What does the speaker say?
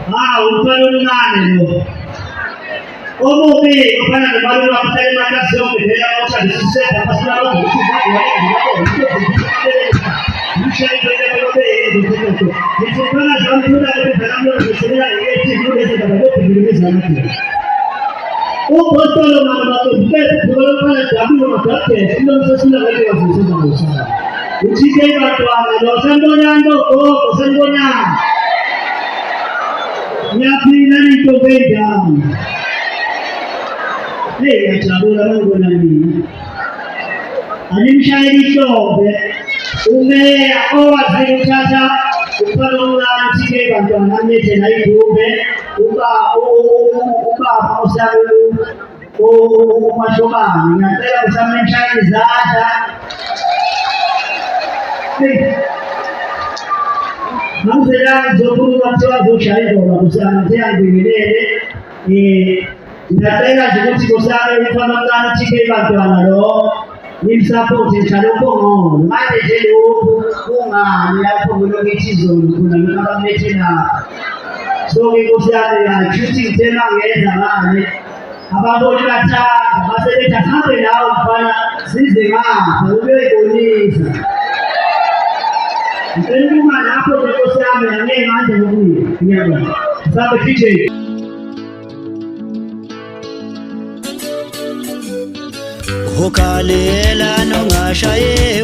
umfana lo. Omubi ufana nomalume wakuthatha imakasi yonke leya oshadisisela pasilalo Upostolo manabato kulofana dabu makate silo sosina wale wasisema uchike watu wana sandonyando ko sandonya nyapi nani to benda ya chabula Mungu nani alimshairi shobe ume owa zilitaja upano na mtike bantu anamete na idume uba pamosalu mashobani nataka kusema mshairi zaata Mamsela zokuru watoa zoshairi kwa kusema tena ngilele nataka jikuti kusana mfano ngana chike bantu analo ni support chaloko mate jelo kunga ni hapo mloge chizo kuna kama metena so ngikusana ya shooting tena ngeza mane ababo nikata basele tasambe nao mfana size ma ube bonisa ndio maana hapo nikusana na mimi manje mimi nyama sababu kije Hokalela no ngashaye